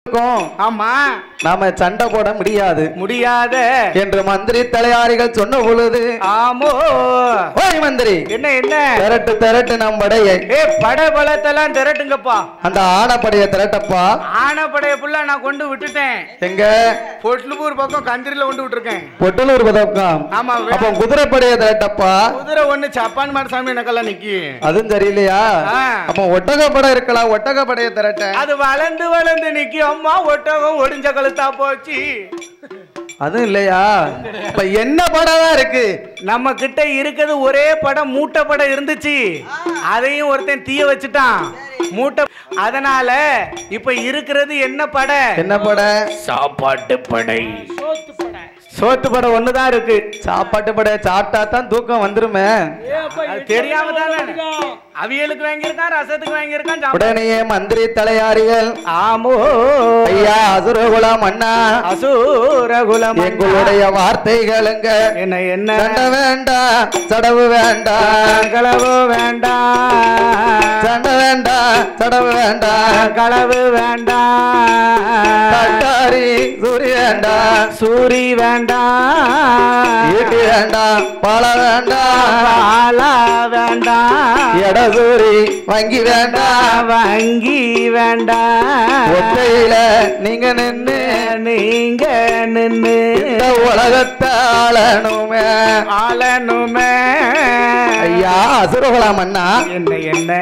ஆமா நாம சண்டை போட முடியாது என்று மந்திரி தலையாரிகள் சொன்ன பொழுது ஆமோ ஓய் மந்திரி என்ன திரட்டு நம் படையை படை பலத்தெல்லாம் திரட்டுங்கப்பா அந்த ஆனப்படைய திரட்டப்பா ஆனப்படைய புள்ள நான் கொண்டு விட்டுட்டேன் எங்க பொட்லூர் பக்கம் கந்திரில கொண்டு விட்டுருக்கேன் பொட்டலூர் பதக்கம் ஆமா அப்ப குதிரைப்படைய திரட்டப்பா குதிரை ஒண்ணு சப்பான் மாடசாமி எனக்கெல்லாம் நிக்கி அதுவும் சரியில்லையா அப்ப ஒட்டகப்படை இருக்கலாம் ஒட்டகப்படைய திரட்ட அது வளர்ந்து நிக்கி அம்மா ஒட்டகம் ஒடிஞ்ச கழுத்தா போச்சு அதுவும் இல்லையா இப்ப என்ன படம் இருக்கு நம்ம கிட்ட இருக்குது ஒரே படம் மூட்டை படம் இருந்துச்சு அதையும் ஒருத்தன் தீய வச்சுட்டான் மூட்டை அதனால இப்ப இருக்கிறது என்ன படை சாப்பாட்டு படை சோத்து படம் ஒண்ணுதான் இருக்கு சாப்பாட்டு படை சாப்பிட்டா தான் தூக்கம் வந்துருமே தெரியாம தானே அவியலுக்கு வாங்கியிருக்கான் ரசத்துக்கு வாங்கியிருக்கான் உடனே மந்திரி தலையாரிகள் ஆமோ ஐயா அசுரகுலம் அண்ணா அசுரகுலம் எங்களுடைய வார்த்தைகளுங்க என்ன சண்டை வேண்டாம் சடவு வேண்டாம் களவு வேண்டாம் சண்டை வேண்டாம் சடவு வேண்டாம் களவு வேண்டாம் கட்டாரி சூரி வேண்டாம் சூரி வேண்டாம் ஈட்டி வேண்டாம் பால வேண்டாம் பால வேண்டாம் எடசூரி வங்கி வேண்டாம் வங்கி வேண்டாம் ஒத்தையில நீங்க நின்னு இந்த உலகத்தை ஆளணுமே ஐயா அசுரகுலாம் அண்ணா என்ன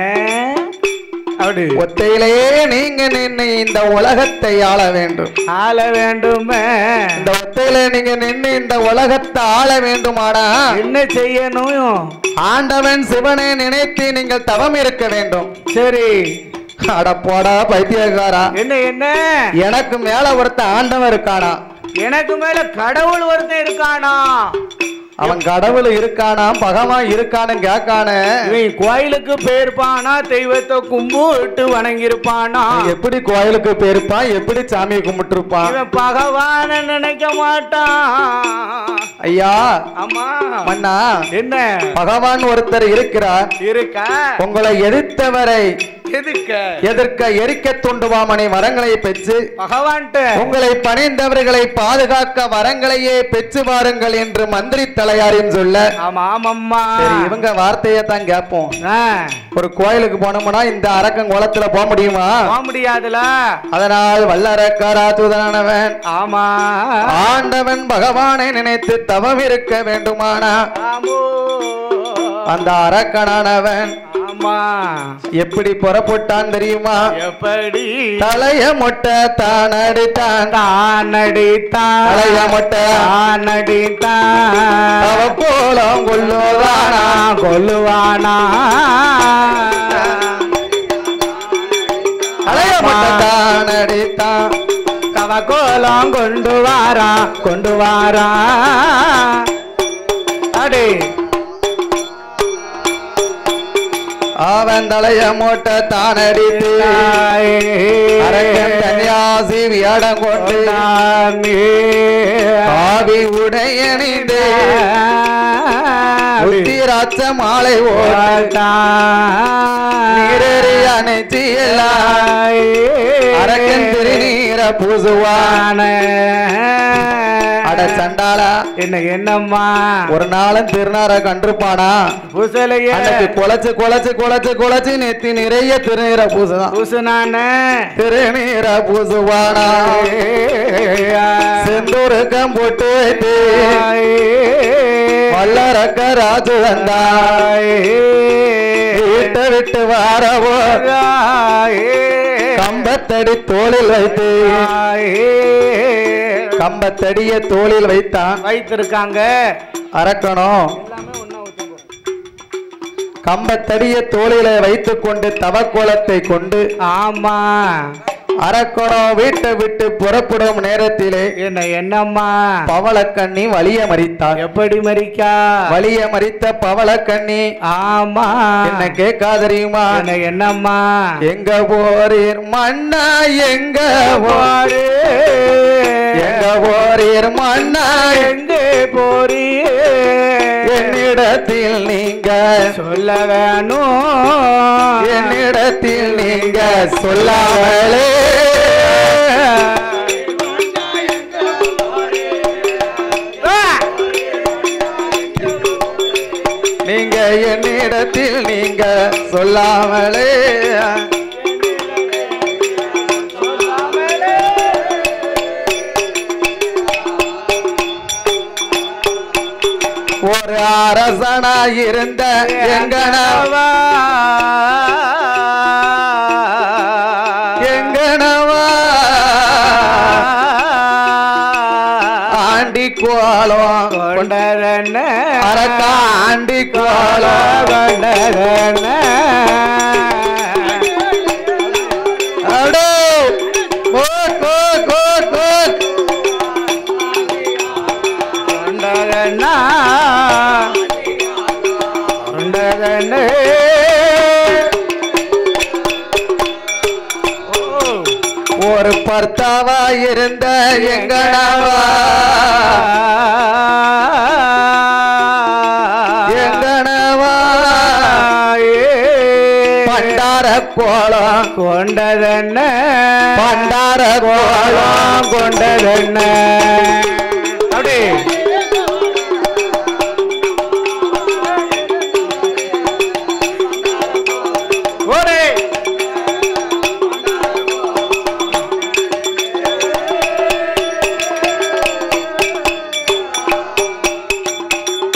அப்படி ஒத்தையிலேயே நீங்க நின்று இந்த உலகத்தை ஆள வேண்டுமே இந்த ஒத்தையில நீங்க நின்று இந்த உலகத்தை ஆள வேண்டுமாடா என்ன செய்யணும் ஆண்டவன் சிவனை நினைத்து நீங்கள் தவம் இருக்க வேண்டும் சரி அட போடா பைத்தியக்காரா என்ன எனக்கு மேல ஒருத்த ஆண்டவன் இருக்கானா எனக்கு மேல கடவுள் ஒருத்தன் இருக்கானா அவன் கடவுள் இருக்கானா பகவான் இருக்கானு கேட்கானே இவன் கோயிலுக்கு போயிருப்பானா தெய்வத்தை கும்பிட்டு வணங்கி இருப்பானா எப்படி கோயிலுக்கு போயிருப்பான் எப்படி சாமியை கும்பிட்டு இருப்பான் இவன் பகவான நினைக்க மாட்டான் ஐயா ஆமா மன்னா என்ன பகவான் ஒருத்தர் இருக்கிறார் உங்களை எதிர்த்தவரை எதிர்க்க எரிக்க தூண்டுவாமனை வரங்களை பெற்று பகவான்ட்ட உங்களை பணிந்தவர்களை பாதுகாக்க வரங்களையே பெற்று வாருங்கள் என்று மந்திரி தலையாரின் சொல்ல இவங்க வார்த்தையை தான் கேட்போம் ஒரு கோயிலுக்கு போனோம்னா இந்த அரக்கன் குளத்துல போக முடியாதுல அதனால் வல்லரக்கராத்துதனானவன் ஆண்டவன் பகவானை நினைத்து தவம் இருக்க வேண்டுமானா அந்த அரக்கனானவன் எப்படி புறப்பட்டான் தெரியுமா எப்படி தலைய மொட்டை தான் அடித்தான் தலைய மொட்டை அவ கோலம் கொல்லுவானா தலைய மொட்டை தான் அடித்தான் அவ கோலம் கொண்டு வாரா அடே அவன் தலைய மூட்டை தான் அடித்து கன்னியாசி வியாடம் கொண்டு ஆவி உடையணிந்து உத்திராட்ச மாலை ஓட்டேறி அணைச்சி அரக்கன் திருநீர பூசுவான அட சண்டாளா என்னம்மா ஒரு நாளும் திருநார கண்டிருப்பானா பூசலையே குலைச்சு நெத்தி நிறைய திருநீர பூசுனான திருநீர பூசுவானா செந்தூருக்கம் போட்டு வைத்து வல்லரக்க ராஜு வந்தாய் வீட்டை விட்டு வாரவோ கம்பத்தடி தோளில் வைத்து கம்பத்தடிய தோளில் வைத்திருக்காங்க அரக்கணும் கம்பத்தடிய தோளில வைத்துக் கொண்டு தவக்கோலத்தை கொண்டு அரக்கணம் வீட்டை விட்டு புறப்படும் நேரத்திலே என்னம்மா பவளக்கண்ணி வலிய மறித்தார் எப்படி மறிக்கா வலிய மறித்த பவளக்கண்ணி என்ன கேட்கா தெரியுமா என்னம்மா எங்க போறீர் மண்ணா எங்க போறீர் மண்ணா எங்க போறீர் என்னிடத்தில் நீங்க சொல்ல வேணும், என்னிடத்தில் நீங்க சொல்லாமலே நீங்க என்னிடத்தில் நீங்க சொல்லாமலே ஒரு அரசனாயிருந்த எங்கனவா எங்கனவா ஆண்டி கோலம் கொண்டதென்ன அரக்கா ஆண்டி கோலம் கொண்டதென்ன அடோ கோட் கோட் கோட் கோட் கொண்டதென்ன கொண்டதென்ன ஒரு பர்த்தாவா இருந்த எங்கனவா எங்கனவா பண்டார கோலம் கொண்டதென்ன பண்டார கோலம் கொண்டதென்ன அப்படி ஓரே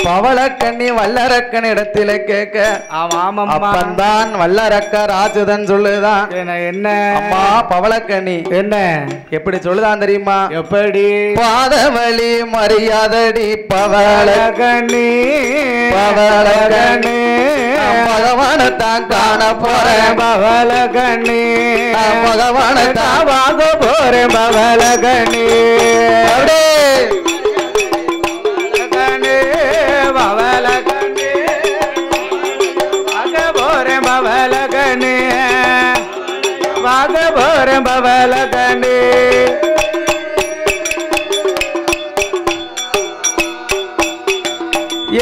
பவளக்கண்ணி வல்லரக்கன் இடத்தில கேட்க ஆமா ஆமா அப்பந்தான் வல்லரக்க ராஜதன் சொல்லுதான் என்ன அம்மா பவளக்கண்ணி என்ன எப்படி சொல்லுதான் தெரியுமா எப்படி பாதவழி மரியாதடி பவளக்கண்ணி பவளக்கண்ணி பகவானத்தான் காண போறேன் பவளக்கண்ணி பகவானத்தான் வாங்க போறேன் பவளக்கண்ணி பவளக்கண்ணி வாங்க போறேன் பவளக்கண்ணி வாங்க போறேன் பவளக்கண்ணி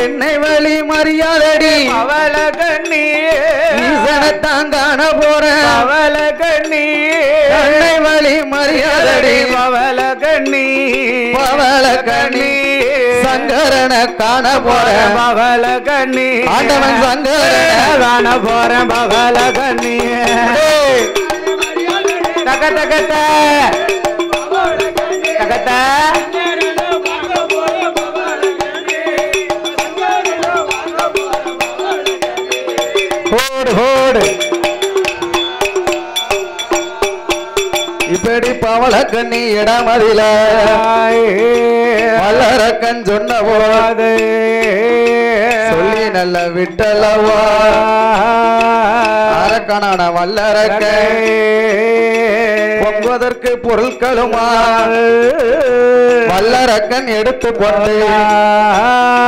என்னை வழி மரியாதடி பவளக்கண்ணி ஈசனத்தான் காண போறேன் பவளக்கண்ணி என்னை வழி மரியாதடி பவளக்கண்ணி பவளக்கண்ணி சங்கரனை காண போறேன் பவளக்கண்ணி ஆண்டவன் சங்கரனை காண போறேன் பவளக்கண்ணி தக தகத்த தகத்த ஹோடு ஹோடு இப்படி பவளக்கண்ணி இடமதில வல்லரக்கன் சொன்ன போது சொல்லி நல்ல விட்டலவா அரக்கனான வல்லரக்க பொங்குவதற்கு பொருட்களுமா வல்லரக்கன் எடுத்து கொண்டு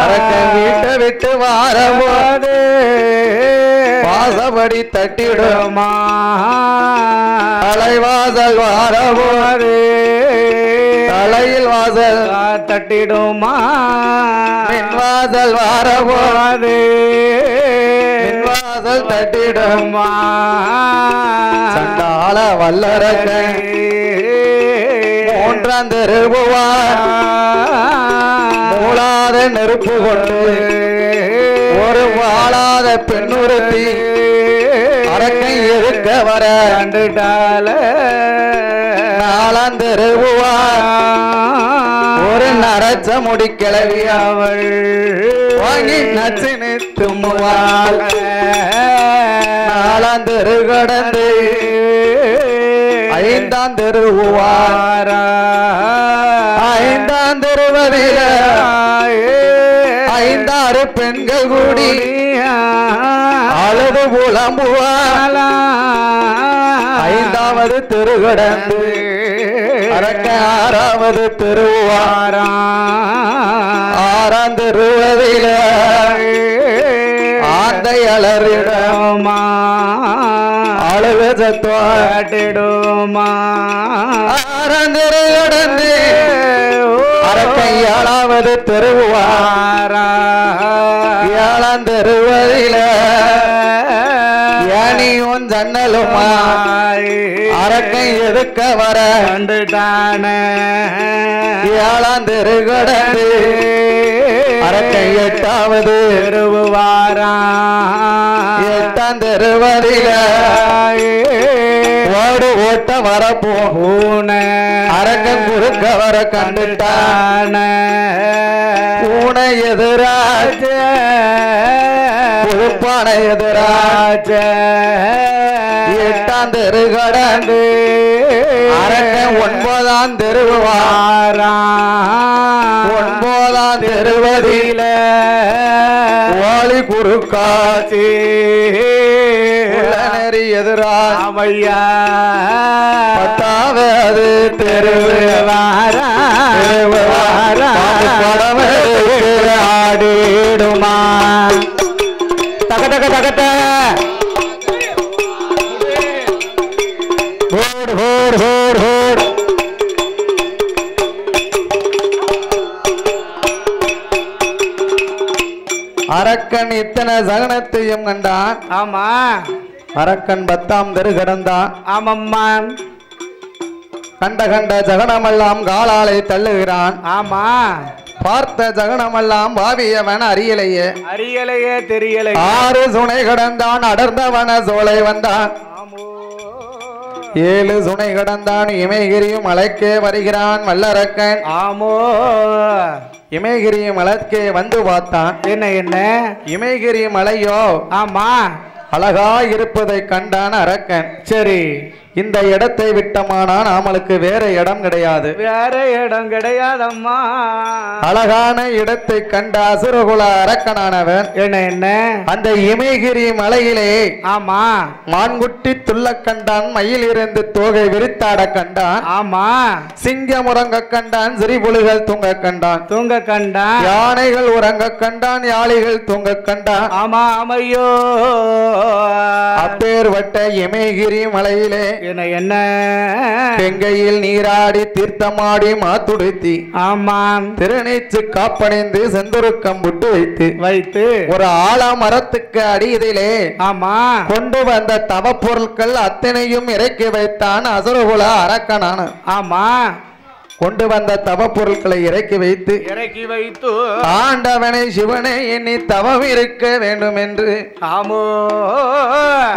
அரக்கன் வீட்டை விட்டு வாரபோது வாசப்படி தட்டிடுமா தலைவாசல் வாரபோது தலையில் வாசல் தட்டிடுமா மின்வாசல் வாரபோது மின்வாசல் தட்டிடுமா சண்டாள வல்லரக்கன் மூன்றாம் தெருவார் மூளாத நெருப்பு கொண்டு ஒரு வாழாத பெண்ணுறுத்தி அரக்கை இருக்க வர கண்டுட்டால நாளாம் தெருவார் ஒரு நரச்ச முடி கிளவி அவள் வாங்கி நச்சினு தும்முவாள் நாளாம் தெரு கடந்து ஐந்தாம் தெருவார் ஐந்தாம் தெருவதில ஐந்தாறு பெண்கள் கூடி அழுது புலம்புவார் ஐந்தாவது தெரு கடந்து அரக்க ஆறாவது தெருவாரா ஆறாம் தெருவதில ஆந்தை அலறிடமா அழுக சத்தோட்டிடுமா ஆறாம் தெரு கடந்து அரக்க ஏழாவது தெருவாரா எட்டாந்தருவதில ஏனியும் ஜன்னலுமா அரக்கை எதுக்க வர கண்டுட்டான ஏழாம் தெரு கடந்து அரக்கை எட்டாவது தெருவு வாரான் எட்டாம் தெருவதில ஓடு ஓட்ட வரப்போ பூனை அரக்க குறுக்க வர கண்டுட்டான பூனை எதிராஜ பொறுப்பான எதிராஜ எட்டாம் தெரு கடந்து அரக்க ஒன்பதாம் தெரு வாரான் ஒன்பதாம் தெருவதில ஓலி குறுக்காட்சி நெறி எதிராமையா பத்தாவது தெருவு ஆடிடுமா தக தக தகத்த ஹோட் ஹோட் ஹோட் ஹோட் அரக்கன் இத்தனை சகனத்தையும் கண்டான். ஆமா அரக்கன் 10ஆம் தெரு கடந்தான். ஆமம்மா கண்ட கண்ட ஜகனமெல்லாம் காலாலை தள்ளுகிறான். ஆமா பார்த்த ஜகனமெல்லாம் பாவியவன் அறியலையே அறியலையே தெரியலையே 6 சுனை கடந்தான். அடர்ந்தவன சோலை வந்தான். 7 சுனை கடந்தான். இமயகிரியும் மலைக்கே வருகிறான் வல்லரக்கன். ஆமோ இமயகிரி மலைக்கே வந்து பார்த்தான். என்ன இமயகிரி மலையோ ஆமா அழகா இருப்பதை கண்டான் அரக்கன். சரி இந்த இடத்தை விட்டமானா நாமளுக்கு வேற இடம் கிடையாது. வேற இடம் கிடையாதம்மா. அழகான இடத்தை கண்ட அசுரகுல அரக்கனானவன் என்ன அந்த இமயகிரி மலையிலே ஆமா மான்குட்டி துள்ள கண்டான். மயில் இருந்து தோகை விரித்தாட கண்டான். ஆமா சிங்கம் உறங்க கண்டான். சிறிபுலிகள் தூங்க கண்டான். தூங்க கண்டான். யானைகள் உறங்க கண்டான். யாளிகள் தூங்க கண்டான். ஆமா ஆமையோ அப்பேர்வட்ட இமயகிரி மலையிலே என்ன கெங்கையில் நீராடி தீர்த்தமாடி மாத்துடுத்தி ஆமாம் திருநீச்சு காப்பணிந்து செந்துருக்கம் விட்டு வைத்து ஒரு ஆலமரத்துக்கு அடியிலே ஆமா கொண்டு வந்த தவ பொருட்கள் அத்தனையும் இறக்கி வைத்தான் அசுரகுல அரக்கனான. ஆமா கொண்டு வந்த தவ பொருட்களை இறக்கி வைத்து ஆண்டவனை சிவனை எண்ணி தவம் இருக்க வேண்டும் என்று ஆமோ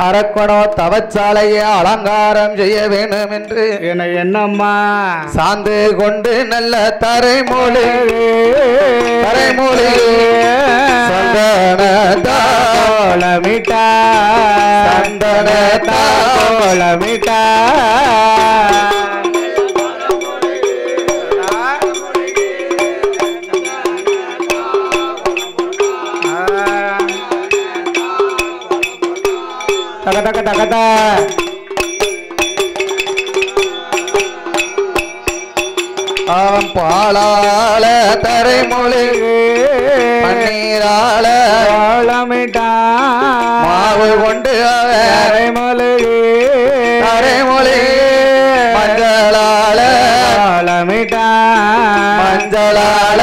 அரக்கனோ தவச்சாலையை அலங்காரம் செய்ய வேண்டும் என்று என்னம்மா சாந்து கொண்டு நல்ல தரைமொழி சந்தனமிட்டா சந்தனமிட்டா தக தக தக அவன் பாலால தரைமொழி பன்னீரால மாவு கொண்டு தரைமொழி தரைமொழி மஞ்சளால மஞ்சளால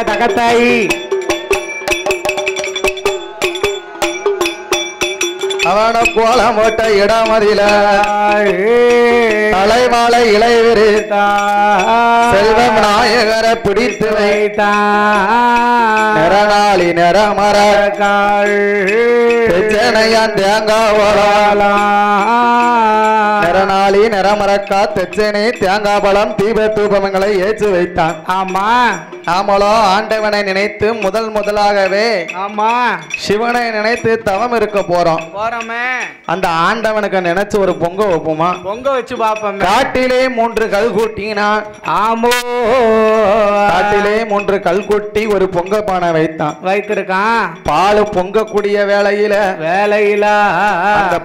தகத்தாயி அவன கோலம் போட்ட இடமதில தலைவாழை இலை விரித்தான். செல்வம் நாயகரை பிடித்து வைத்தான். நிறநாளி நிறமரக்காள் தெச்சனையான் தேங்காய் நிறநாளி நிறமரக்கா தெச்சனை தேங்காய் பழம் தீப தூபங்களை ஏற்றி வைத்தான். ஆமா நாமளோ ஆண்டவனை நினைத்து முதலாகவே ஆமா சிவனை நினைத்து தவம் இருக்க போறோம். அந்த ஆண்டவனுக்கு நினைச்சு ஒரு பொங்க வைப்போமா? பொங்க வச்சு பாப்போம். காட்டிலே 3 கல் கூட்டினான். ஆமோ தட்டிலே 3 கல்கொட்டி ஒரு பொங்க பானை வைத்திருக்கான். பால் பொங்கக்கூடிய வேளையில அந்த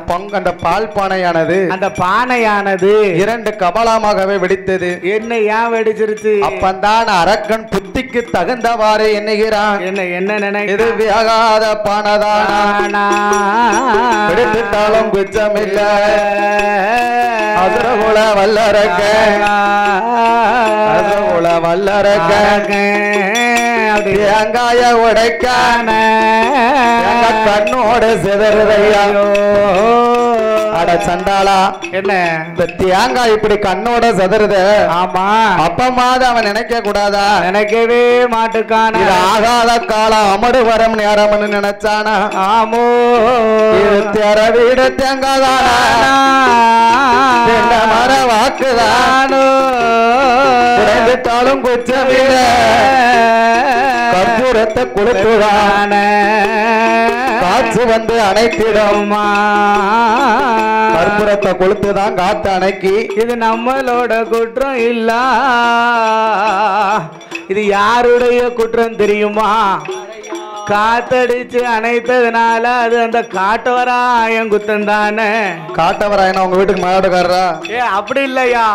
பால் பானையானது 2 கபாலமாகவே வெடித்தது. என்ன ஏன் வெடிச்சிருச்சு? அப்பந்தான் அரக்கன் புத்திக்கு தகுந்தவாறு எண்ணுகிறான். என்ன நினைக்க இது வியாகாத பானதானா வெடித்தாலும் குச்சமில்ல அசுரகுல வல்லரக்க தேங்காய உடைக்கான கண்ணோட சிதறுதையா அட சண்டாளா என்ன இந்த தேங்காய் இப்படி கண்ணோட சிதறுது? ஆமா அப்பமாவது அவன் நினைக்க கூடாதா? நினைக்கவே மாட்டுக்கான ஆகாத காலம் அமடு வரம் நேரம்னு நினைச்சானா? ஆமோ வீடு தேங்காதானா மர வாக்குதானோ குறைந்துட்டாலும் குச்சமில்ல கற்பூரத்தை கொளுத்துவான காற்று வந்து அணைத்திடுமா கற்பூரத்தை கொளுத்துதான் காத்து அணைக்கி. இது நம்மளோட குற்றம் இல்ல, இது யாருடைய குற்றம் தெரியுமா? காத்தடிச்சு அணைத்ததுனால அது அந்த காட்டவராயன் குத்தம் தானே. காட்டவராயனா உங்க வீட்டுக்கு மாடுகாரரா? அப்படி இல்லையா,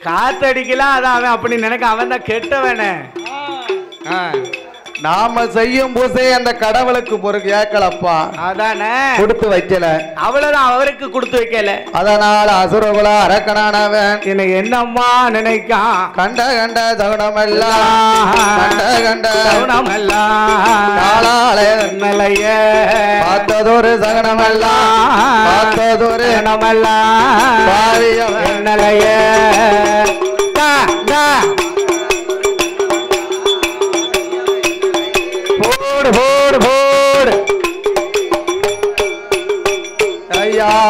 காத்தடிக்கலாம் அதான் அவன் அப்படி நினைக்க, அவன் தான் கெட்டவனே. நாம செய்யும் பூசை அந்த கடவுளுக்கு பொறுக்கு ஏக்கலப்பா, அதானே கொடுத்து வைக்கல, அவ்வளவுதான் அவருக்கு கொடுத்து வைக்கல. அதனால அசுரகுல அரக்கனானவன் என்னம்மா நினைக்கான்? கண்ட சகுனமெல்லாம் கண்ட சகுனமெல்லாம் நிலைய பார்த்ததொரு சகுனமெல்லாம் பார்த்ததொரு நமெல்லாம் நிலைய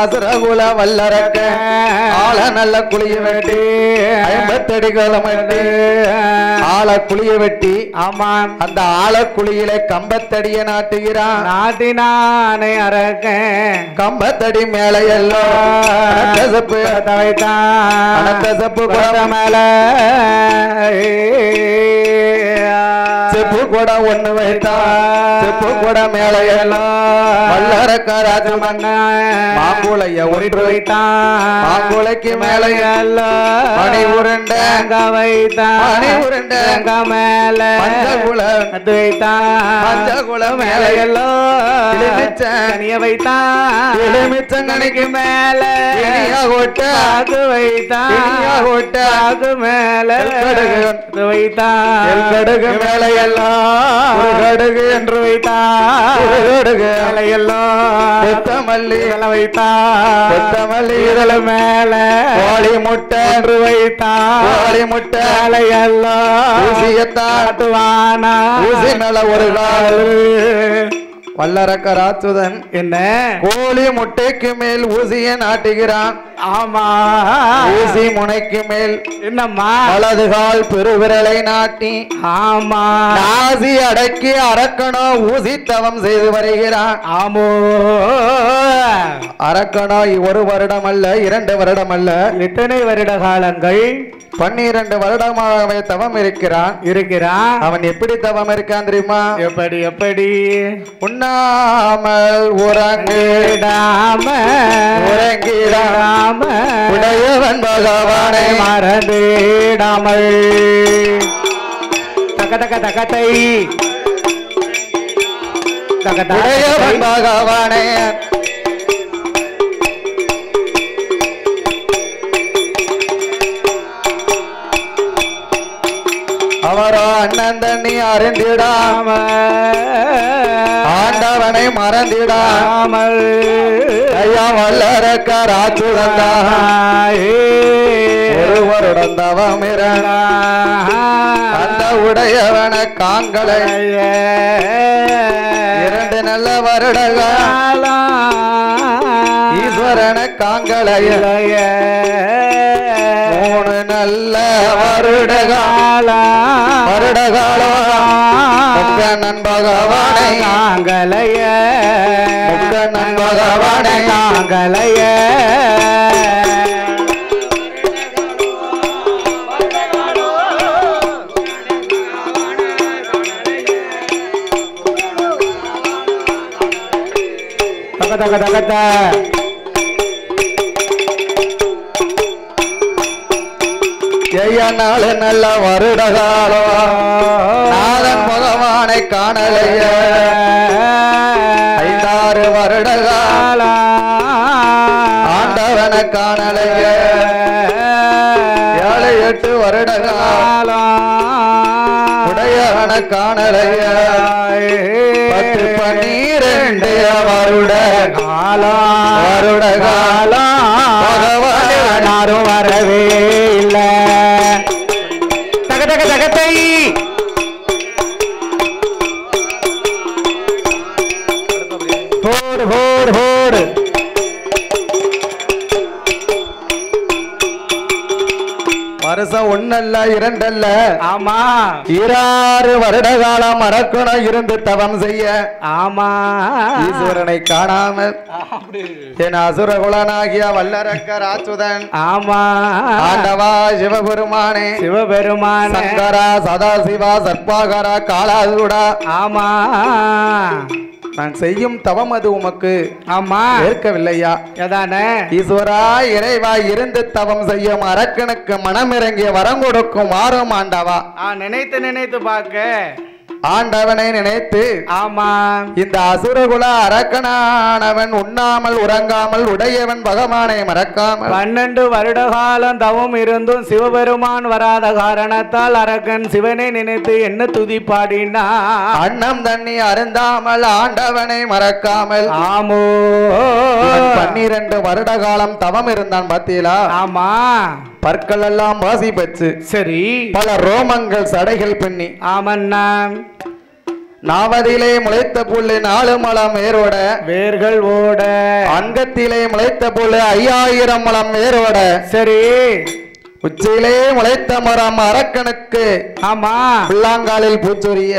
அசுரகுல வல்லரக்க ஆள நல்ல குளிய வெட்டி 50 அடி கோலம் ஆள குளிய வெட்டி. ஆமாம் அந்த ஆழக்குழியில கம்பத்தடிய நாட்டுகிறான். நாட்டினானே அரக்க கம்பத்தடி மேல எல்லாம் தவைத்தான் மேல செப்பு கூட ஒண்ணு வைத்தான். செப்பு கூட மேல எல்லாம் வல்லரக்க ராஜ மன்ன மாங்குளைய ஒன்று வைத்தான். மாங்குளைக்கு மேல எல்லாம் மணி உருண்ட வைத்தான். மணி உருண்ட மேல மஞ்சகுளம் வைத்தான். மஞ்சகுளம் மேல எல்லாம் எலுமிச்சங்கனிய வைத்தான். எலுமிச்சங்கனிக்கு மேல கொட்டாது வைத்தான். கொட்டாது மேல வைத்தான். கடுகு மேல எல்லாம் கடுகு என்று வைத்தான். கடுகு மேல எல்லாம் கொத்தமல்லி வைத்தான். கொத்தமல்லி இதழ மேல கோழி முட்டை என்று வைத்தான். கோழி முட்டை எல்லாம் ஊசியத்தாட்டுவானா. ஊசி மேல ஒரு கால் வல்லரக்க ராட்சுதன் என்ன கோழி முட்டைக்கு மேல் ஊசிய நாட்டுகிறான். ஆமா ஊசி முனைக்கு மேல் என்னம்மா வலதுகால் பெருவிரலை நாட்டி ஆமா நாசி அடக்கி அரக்கனோ ஊசி தவம் செய்து வருகிறான். ஆமோ அரக்கனோ 1 வருடம் அல்ல 2 வருடம் அல்ல எத்தனை வருட காலங்கள் 12 வருடமாகவே தவம் இருக்கிறான். அவன் எப்படி தவம் இருக்கான் தெரியுமா? எப்படி உண்ணாமல் உறங்கிடாம உடையவன் பகவானை மறந்திடாமல் தகத்தை உடையவன் பகவானை அவரோ அண்ணன் தண்ணி அறிந்திடாம ஆண்டவனை மறந்திடாமல் ஐயா வல்லரக்க ராட்சுதந்தாய் ஒருவருடன் தவம் அந்த உடையவன காங்களை 2 நல்ல வருடகால ஈஸ்வரன காங்களைய 3 நல்ல வருடகாலம் முக்கண்ணன் பகவானை காங்களைய முக்கண்ணன் பகவானை காங்களைய தக தகத்த நாள் நல்ல வருடகாலம் நாதன் பகவானை காணலைய 5-6 வருடகால ஆண்டவனை காணலைய 7-8 வருடகாலம் உடையவனை காணலைய 10-12 வருட காலம் பகவான் யாரும் வரவே இல்லை தகத்தை போடு போடு போடு வருஷம் 1 அல்ல 2 அல்ல ஆமா 6 வருட காலம் மறக்கணும் இருந்து தவம் செய்ய ஆமா ஈஸ்வரனை காணாமல் என் அசுரகுலனாகிய வல்லரக்கர் ஆச்சுதன் ஆமா ஆண்டவா சிவபெருமானே சங்கரா சதாசிவா சர்பாகரா காலாசுடா ஆமா நான் செய்யும் தவம் அது உமக்கு ஆமா ஏற்கவில்லையா எதானே ஈஸ்வரா இறைவா இருந்து தவம் செய்யும் அரக்கனுக்கு மனமிறங்கிய வரம் கொடுக்கும் வாரம் ஆண்டவா நினைத்து நினைத்து பார்க்க ஆண்டவனை நினைத்து ஆமா இந்த அசுரகுல அரக்கனானவன் உண்ணாமல் உறங்காமல் உடையவன் பகவானை மறக்காமல் 12 வருட காலம் தவம் இருந்தும் சிவபெருமான் வராத காரணத்தால் அரக்கன் சிவனை நினைத்து என்ன துதி பாடினா அன்னம் தண்ணி அருந்தாமல் ஆண்டவனை மறக்காமல் ஆமோ 12 வருட காலம் தவம் இருந்தான் பாத்தீங்களா ஆமா பற்கள் எல்லாம் வாசி பெற்று சரி பல ரோமங்கள் சடைகள் பின்னி ஆமண்ணா நாவதிலே முளைத்த புல்லு 4 மலம் வேரோட வேர்கள் ஓட அங்கத்திலே முளைத்த புல்லு 5000 மலம் வேரோட சரி உச்சியிலே முளைத்த மரம் அரக்கனுக்கு ஆமா புல்லாங்காலில் பூச்சொரிய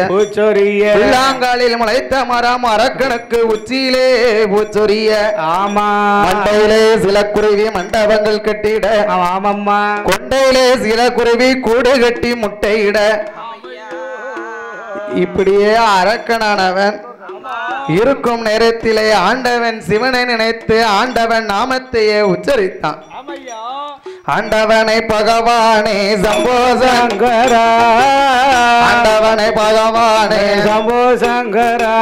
புல்லாங்காலில் முளைத்த மரம் அரக்கனுக்கு உச்சியிலே பூச்சொரிய ஆமா மண்டையிலே சில குருவி மண்டபங்கள் கட்டிட ஆமாம்மா கொண்டையிலே சில குருவி கூடு கட்டி முட்டையிட இப்படியே அரக்கனானவன் இருக்கும் நேரத்திலே ஆண்டவன் சிவனை நினைத்து ஆண்டவன் நாமத்தையே உச்சரித்தான் ஆண்டவனை பகவானே சம்போ சங்கரா ஆண்டவனை பகவானே சம்போ சங்கரா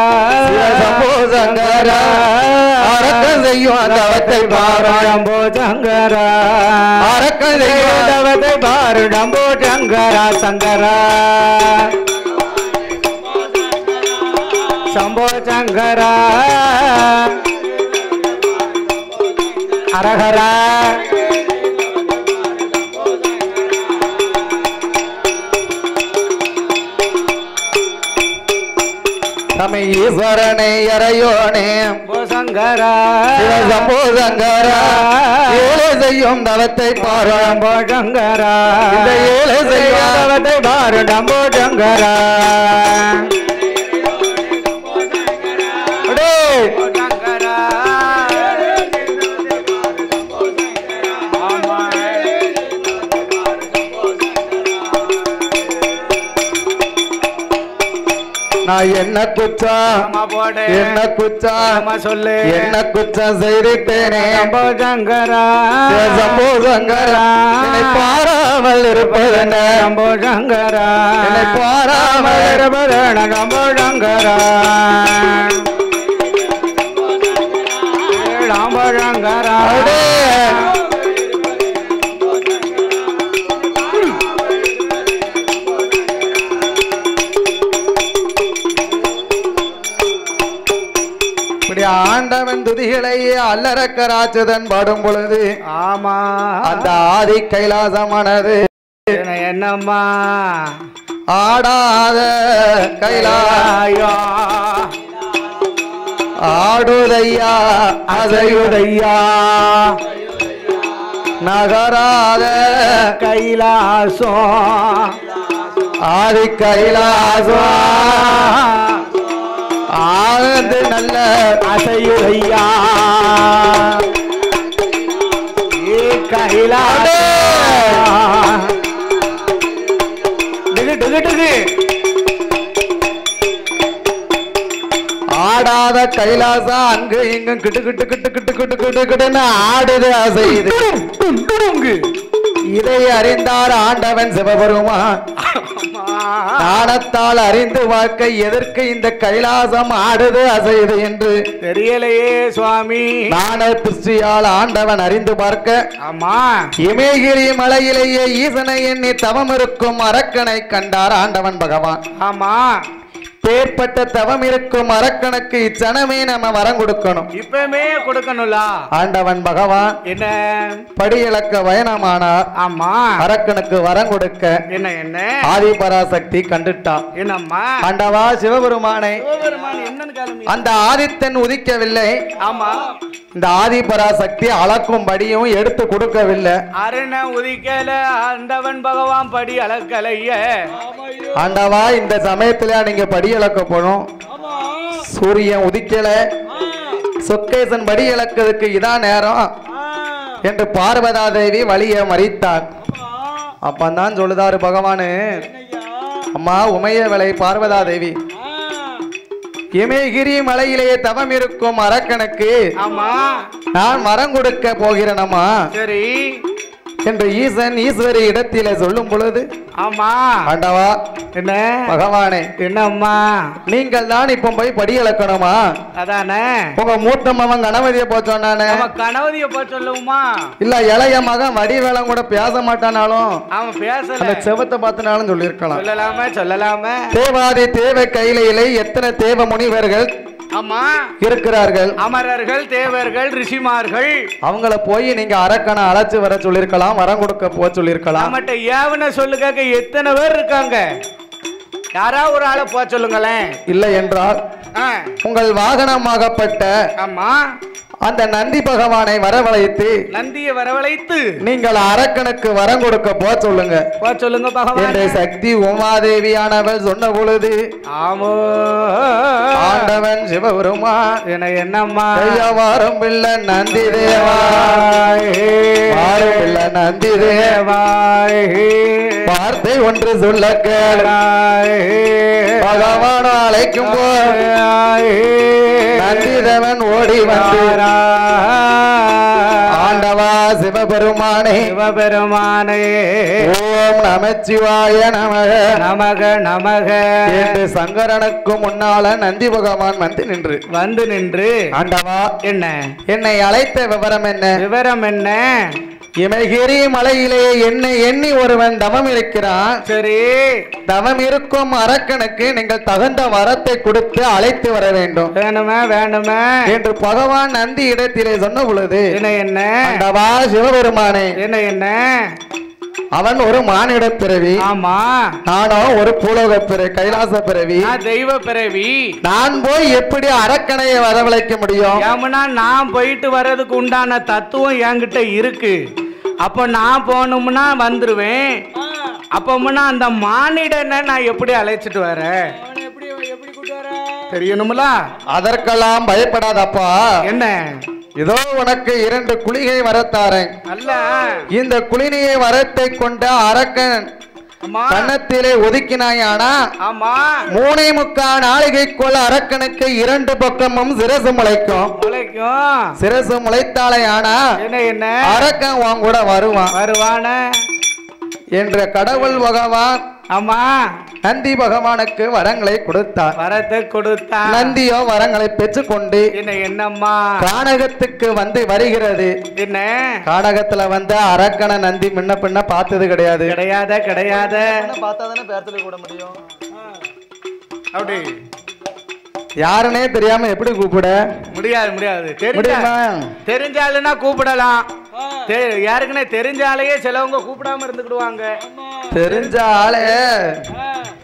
சம்போ சங்கரா அரக்கன் செய்யும் தவத்தை பாரு சம்போ சங்கரா அரக்கன் செய்யும் தவத்தை பாரு சம்போ சங்கரா சங்கரா சம்போ சங்கரா அரஹரா சமய ஈஸ்வரனை அறையோனே சங்கரா சம்போ சங்கரா ஏழை செய்யும் தவத்தை பாரு சம்போ சங்கரா இந்த ஏழை செய்யும் தவத்தை பாரு சம்போ சங்கரா நான் என்ன குற்றம் சொல்லு என்ன குற்றம் செய்துட்டேனே சம்போ சங்கரா சம்போ சங்கரா பாராமல் இருப்பதென்ன சம்போ சங்கரா பாராமல் இருப்பதென்ன சம்போ சங்கரா சம்போ சங்கரா ஆண்டவன் துதிகளையே அல்லறக்கராச்சுதன் பாடும் பொழுது ஆமா அந்த ஆதி கைலாசமானது என்னம்மா ஆடாத கைலாயா ஆடுதையா அசையுதையா நகராத கைலாசம் ஆதி கைலாசம் ஆனது நல்ல அசையுதையா கைலாச ஆட ஆடாத கைலாசம் அங்கு இங்கும் கிட்டு கிட்டு கிட்டு கிட்டு கிட்டு கிட்டு கிட்டுன்னு ஆடுது அசையுது. இதை அறிந்தார் ஆண்டவன் சிவபெருமான். ஞானத்தால் அறிந்து வாக்க எதற்கு இந்த கைலாசம் ஆடுது அசையுது என்று தெரியலையே சுவாமி. ஞான திருஷ்டியால் ஆண்டவன் அறிந்து பார்க்க, ஆமா, இமயகிரி மலையிலேயே ஈசனை எண்ணி தவம் இருக்கும் அரக்கனை கண்டார் ஆண்டவன் பகவான். ஆமா, பேர்பட்ட தவம் இருக்கும் அரக்கனுக்கு இச்சனமே நம்ம வரம் கொடுக்கணும். இப்பமே கொடுக்கணும்ல. ஆண்டவன் பகவான் என்ன படியிலக்க பயணமானார். ஆமா, அரக்கனுக்கு வரம் கொடுக்க என்ன என்ன ஆதிபராசக்தி கண்டுட்டா. என்னம்மா ஆண்டவா சிவபெருமானை அந்த ஆதித்தன் உதிக்கவில்லை. ஆமா, இந்த ஆதிபராசக்தி அளக்கும்படியும் எடுத்து கொடுக்கவில்லை. அருண உதிக்கல ஆண்டவன் பகவான் படி அளக்கலைய. ஆண்டவா இந்த சமயத்துல நீங்க படி அளக்க போனோம். சூரியன் உதிக்கல, சொக்கேசன் படி அளக்கிறதுக்கு இதான் நேரம் என்று பார்வதா தேவி வழிய மறித்தார். அப்பந்தான் சொல்லுதாரு பகவானு, அம்மா உமையவளை பார்வதா தேவி, இமயகிரி மலையிலேயே தவம் இருக்கும் அரக்கனுக்கு ஆமா நான் வரம் கொடுக்க போகிறேனம்மா சரி என்று ஈசன் ஈஸ்வரி இடத்திலே சொல்லும் பொழுது, ஆமா ஆண்டவா என்ன பகவானே, என்னம்மா நீங்கள் தான் இப்ப போய் படி அளக்கணுமா? அதானே உங்க மூத்த மகன் கணவதிய போச்சோன்னானே, கணவதிய போ சொல்லுமா? இல்ல இளைய மகன் வடிவேலம் கூட பேச மாட்டானாலும் அவன் பேசல, அந்த செவத்தை பார்த்தினாலும் சொல்லியிருக்கலாம். சொல்லலாமே சொல்லலாமே. தேவாதி தேவ கையிலே எத்தனை தேவ முனிவர்கள் ஆமா இருக்கிறார்கள், அமரர்கள், தேவர்கள், ரிஷிமார்கள். அவங்கள போய் நீங்க அரக்கனை அழைச்சு வர சொல்லிருக்கலாம், வரம் கொடுக்க போ சொல்லிருக்கலாம். நம்மகிட்ட ஏவன சொல்லுங்க, எத்தனை பேர் இருக்காங்க, யாரா ஒரு ஆளை போ சொல்லுங்களேன். இல்லை என்றால் உங்கள் வாகனமாகப்பட்ட ஆமா அந்த நந்தி பகவானை வரவழைத்து, நந்தியை வரவழைத்து நீங்கள் அரக்கனுக்கு வரம் கொடுக்க போ சொல்லுங்க, போ சொல்லுங்க பகவான் என்ற சக்தி உமாதேவியானவள் சொன்ன பொழுது, ஆமோ ஆண்டவன் சிவபெருமா என்னம்மா வாரம் பிள்ளை நந்தி தேவாய், வாரம் பிள்ளை நந்தி தேவாய், வார்த்தை ஒன்று சொல்ல கேளாய், பகவான அழைக்கும் போது நந்திதேவன் ஓடி வந்தார். ஆண்டவா சிவபெருமானே சிவபெருமானே ஓம் நமச்சிவாய நமக நமக நமக என்று சங்கரனுக்கு முன்னால நந்தி பகவான் வந்து நின்று, ஆண்டவா என்னை அழைத்த விவரம் என்ன? விவரம் என்ன? இமயகிரி மலையிலே என்னை எண்ணி ஒருவன் தவம் இருக்கிறான். சரி, தவம் இருக்கும் அரக்கனுக்கு நீங்கள் தகுந்த வரத்தை கொடுத்து அழைத்து வர வேண்டும். வேணுமே வேணுமே என்று பகவான் நந்தி இடத்திலே சொன்ன பொழுது, என்ன ஆண்டவா சிவபெருமானே, என்ன அவன் ஒரு மானிட பிறவி, ஆமா, நானோ ஒரு பூலோக பிறவி, கைலாச பிறவி, தெய்வ பிறவி. நான் போய் எப்படி அரக்கனையை வரவழைக்க முடியும்? ஏமனா நான் போயிட்டு வர்றதுக்கு உண்டான தத்துவம் என்கிட்ட இருக்கு. அப்ப நான் போகணும்னா வந்துருவேன். அப்போம்னா அந்த மானிடனை நான் எப்படி அழைச்சிட்டு வரேன்? தெரியணும்ல. அதற்கெல்லாம் பயப்படாதப்பா. என்ன? இதோ உனக்கு 2 குளிகை வரத்தாரேன். அல்ல, இந்த குளிகையை வரத்தை கொண்ட அரக்கன் கன்னத்திலே ஒதுக்கினாயானா 3.25 நாளிகைக்குள் அரக்கனுக்கு 2 பக்கமும் சிரசு முளைக்கும். சிரசு முளைத்தாலையானா என்ன அரக்கன் உன் கூட வருவான என்ற கடவுள் பகவான் ஆமா நந்தி பகவானுக்கு வரங்களை கொடுத்தார். வரத்தை கொடுத்தார். நந்தியோ வரங்களை பெற்றுக்கொண்டு என்னம்மா கானகத்துக்கு வந்து வருகிறது. என்ன கானகத்துல வந்து அரக்கனை நந்தி முன்ன பின்ன பார்த்தது கிடையாது. கிடையாது பார்த்தாதானே பேர் சொல்லி கூட முடியும். அப்படி யாருனே தெரியாம எப்படி கூப்பிட முடியாது. தெரிஞ்சாலுன்னா கூப்பிடலாம். யாருக்குன்னே தெரிஞ்சாலேயே சிலவங்க கூப்பிடாம இருந்துக்கிடுவாங்க. தெரிஞ்ச ஆளே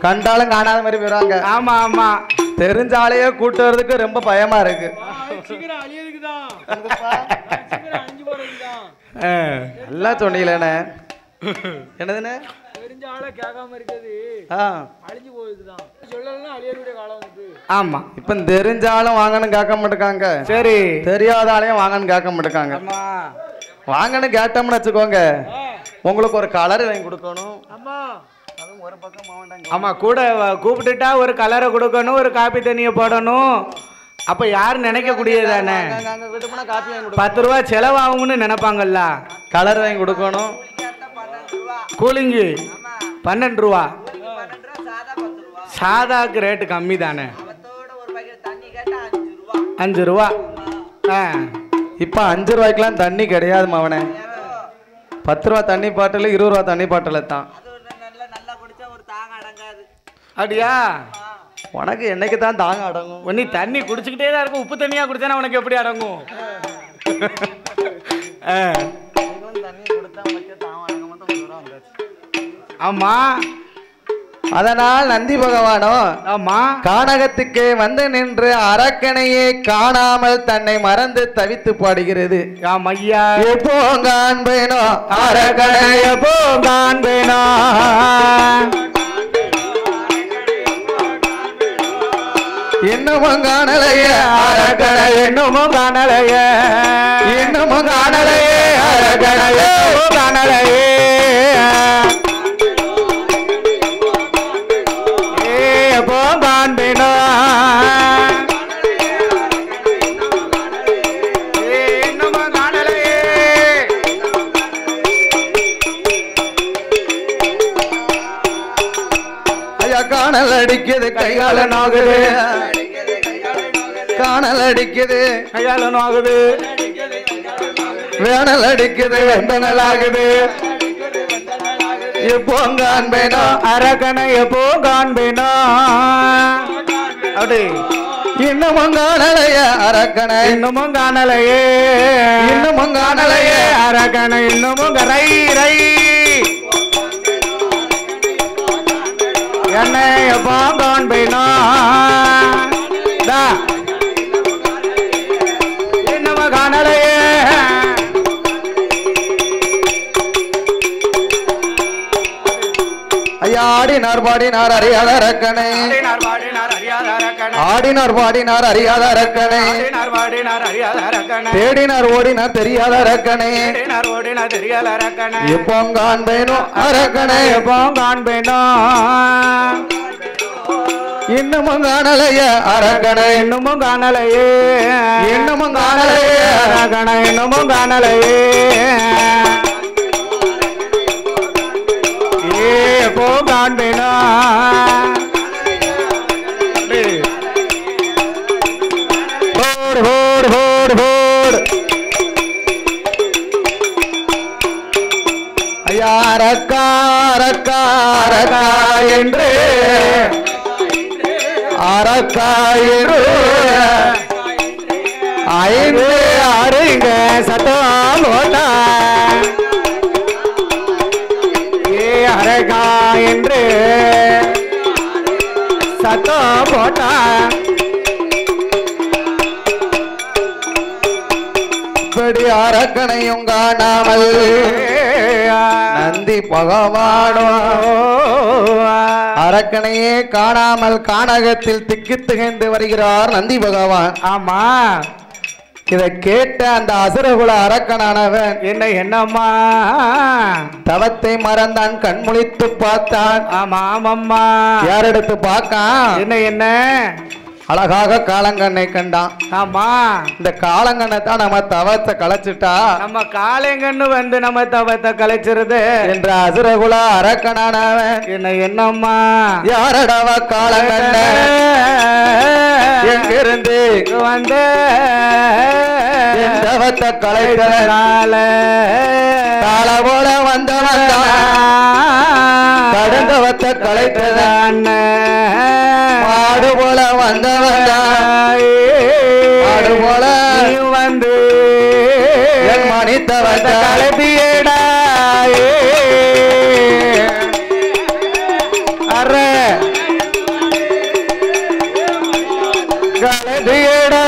கண்டாலும் காணாத மாதிரி போயிடுவாங்க. ஆமா ஆமா, தெரிஞ்ச ஆளையே கூட்டு வர்றதுக்கு ரொம்ப பயமா இருக்கு. நல்லா சொன்னீங்களே. என்னதுன்னு ஆமா, இப்ப தெரிஞ்சாலும் வாங்கன்னு கேட்க மாட்டாங்க. சரி, தெரியாத ஆளையும் வாங்கன்னு கேட்க மாட்டாங்க. வாங்கன்னு கேட்டோம்னு வச்சுக்கோங்க, உங்களுக்கு ஒரு கலர் வாங்கி கொடுக்கணும். ஆமா, கூட கூப்பிட்டுட்டா ஒரு கலரை கொடுக்கணும், ஒரு காப்பி தண்ணியை போடணும், அப்ப யாரு நினைக்க கூடியதானே 10 ரூபா செலவாகும்னு நினைப்பாங்கல்ல. கலர் வாங்கி கொடுக்கணும். கூலிங்கு 12 ரூபா. சாதாக்கு ரேட்டு கம்மி தானே, 5 ரூபா. இப்ப 5 ரூபாய்க்குலாம் தண்ணி கிடையாது மவனே. 10 ரூபா தண்ணி பாட்டில் 20 ரூபா தண்ணி பாட்டில் தான். அப்படியா? உனக்கு என்னைக்கு தான் தாங்க அடங்கும்? நீ தண்ணி குடிச்சுக்கிட்டே தான் இருக்கும். உப்பு தண்ணியா குடிச்சானா உனக்கு எப்படி அடங்கும்? ஆமா. அதனால் நந்தி பகவானோ ஆமா கானகத்துக்கு வந்து நின்று அரக்கனையே காணாமல் தன்னை மறந்து தவித்து பாடுகிறது. ஐயா எப்போ காண்பேனோ அரக்கனை, எப்போ காண்பேனோ, இன்னமும் காணலையே அரக்கனை, இன்னமும் காணலையே, இன்னமும் காணலையே அரக்கனையோ காணலையே. எப்போ காண்பேனோ, இன்னமும் காணலையே. ஐயா காணல் அடிக்குது கையால நோகுது, காணல் அடிக்குது கையால நோகுது, வேணல் அடிக்குது வெந்தனல் ஆகுது. எப்போ காண்பேனோ அரக்கனை, எப்போ காண்பேனோ, அப்படி இன்னமும் காணலையே அரக்கனை, இன்னமும் காணலையே, இன்னமும் காணலையே அரக்கனை, இன்னமும் ரை ரை என்னை எப்போ காண்பேனோ, இன்னமும் காணலையே. ஐயா ஆடினார் பாடினார் அறியாத அரக்கனை, ஆடினார் பாடினார் அறியாத அரக்கனை, தேடினார் ஓடினார் தெரியாத அரக்கனை, எப்போ காண்பேனோ அரக்கனை, எப்போ காண்பேனோ, இன்னமும் காணலையே அரக்கனை, இன்னமும் காணலையே, இன்னமும் காணலையே அரக்கனை, இன்னமும் காணலையே. எப்போ காண்பேனோ, போடு போடு போடு போடு. ஐயா அரக்கா அரக்கா அரக்கா என்று, அரக்கா என்று 5 6 சத்தம் போட்டா, அரகா என்று சத்தம் போட்டா, இப்படி அரக்கனையும் காணாமல் நந்தி பகவானோ அரக்கனையே காணாமல் கானகத்தில் திக்கு திகைந்து வருகிறார் நந்தி பகவான். ஆமா இதை கேட்ட அந்த அசுரகுல அரக்கனானவன் என்னம்மா தவத்தை மறந்தான், கண்முழித்து பார்த்தான். ஆமா ஆமம்மா யார் எடுத்து பார்க்கான், என்ன அழகாக காலங்கண்ணை கண்டான். ஆமா இந்த காலங்கண்ணை தான் நம்ம தவத்தை கலைச்சிட்டா, நம்ம காலங்கண்ணு வந்து நம்ம தவத்தை கலைச்சிருது என்ற அசுரகுல அரக்கனானவன் என்னம்மா யாரடவ காலங்கண்ண எங்கிருந்து வந்து தவத்தை கலைத்தனால கால போல வந்தவன் கடுந்தவத்தை கலைத்ததான் மாடு போல வந்தவன் மாடு போல வந்து என் மணித்தவத்தை கலப்பியடா அற கலப்பியடா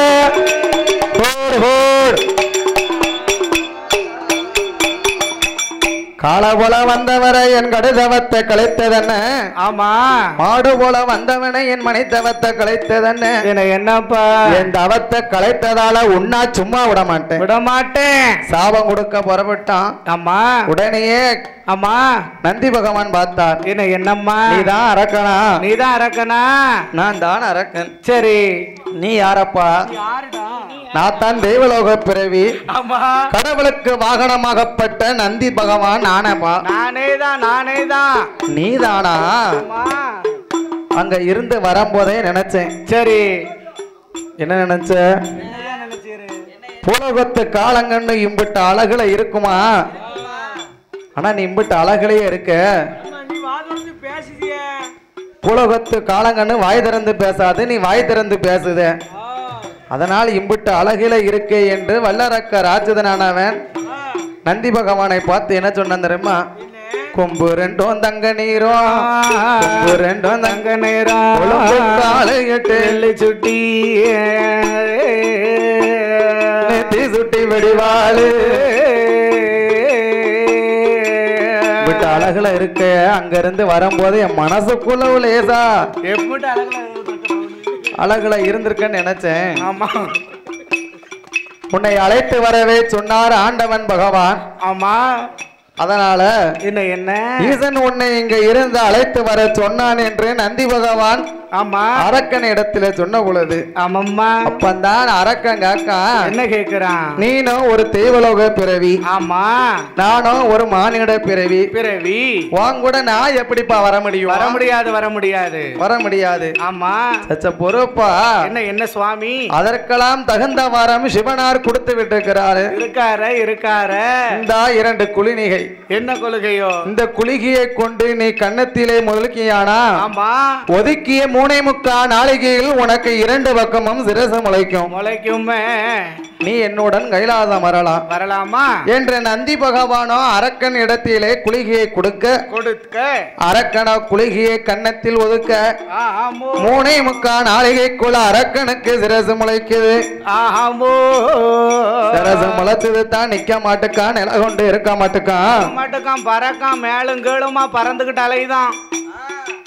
போர் போர் கால போல வந்தவரை என் கடுதவத்தை கலைத்ததென்ன, ஆமா மாடு போல வந்தவனை என் மணித்தவத்தை கலைத்ததென்ன, என்னப்பா என் தவத்தை கலைத்ததால உன்னா சும்மா விட மாட்டேன் சாபம் கொடுக்க புறப்பட்டான். ஆமா உடனேயே ஆமா நந்தி பகவான் பார்த்தார். என்னம்மா நீதான் அரக்கனா, நீதான் அரக்கனா, நான் தான் அரக்கன். சரி நீ யாரப்பா? நான் தான் தெய்வலோக பிறவி. கடவுளுக்கு வாகனமாகப்பட்ட நந்தி பகவான் நானேப்பா. நானேதான். நீதானா? அங்க இருந்து வரும்போதே நினைச்சேன். சரி, என்ன நினைச்ச? பூலோகத்து காலங்கன்னு இம்பிட்ட அழகுல இருக்குமா? ஆனா நீ இம்பிட்ட அழகுலயே இருக்க. பூலோகத்து காலங்கன்னு வாய் திறந்து பேசாது, நீ வாய் திறந்து பேசுத. அதனால் இம்பிட்டு அழகில இருக்கே என்று வல்லரக்க ராஜதனானவன் நந்தி பகவானை பார்த்து என்ன சொன்ன தெரியுமா? கொம்பு ரெண்டும் தங்க நீரும், கொம்பு ரெண்டும் தங்க நீரும், காலை எட்டு சுட்டி நெத்தி சுட்டி வெடிவாளு விட்டு அழகுல இருக்க. அங்க இருந்து வரும்போது என் மனசுக்குள்ள லேசா அழகுல இருந்திருக்கன்னு நினைச்சேன். ஆமா, உன்னை அழைத்து வரவே சொன்னார் ஆண்டவன் பகவான். ஆமா, அதனால என்ன ஈசன் உன்னை இங்க இருந்து அழைத்து வர சொன்னான் என்று நந்தி பகவான் ஆமா அரக்கன் இடத்துல சொன்ன பொழுது ஆமாம்மா அப்பந்தான் அரக்கன் காக்கா என்ன கேக்குறான்? நீனும் ஒரு தேவலோக பிறவி, ஆமா, நானும் ஒரு மானிட பிறவி. உன் கூட நான் எப்படிப்பா வர முடியும்? வர முடியாது. ஆமா, சச்ச பொறுப்பா. என்ன சுவாமி? அதற்கெல்லாம் தகுந்த வாரம் சிவனார் கொடுத்து விட்டிருக்கிறாரு. இருக்காரு இந்த 2 குளினிகை. என்ன கொள்கையோ? இந்த குளிகையை கொண்டு நீ கன்னத்திலே முதலுக்கியானா? ஆமா, ஒதுக்கிய 3.25 நாளிகையில் உனக்கு 2 பக்கமும் சிரசு முளைக்கும். நீ என்னுடன் கைலாசம் வரலாமா என்று நந்தி பகவானோ அரக்கன் இடத்திலே குளிகையை கொடுக்க அரக்கனோ குளிகையை கன்னத்தில் ஒதுக்க 3.25 நாளிகைக்குள்ள அரக்கனுக்கு சிரசு முளைக்குது. சிரசு முளைச்சது தான் நிக்க மாட்டுக்கான், நில கொண்டு இருக்க மாட்டுக்கான், பறக்கான், மேலும் கேளுமா பறந்துகிட்டு அலைதான்.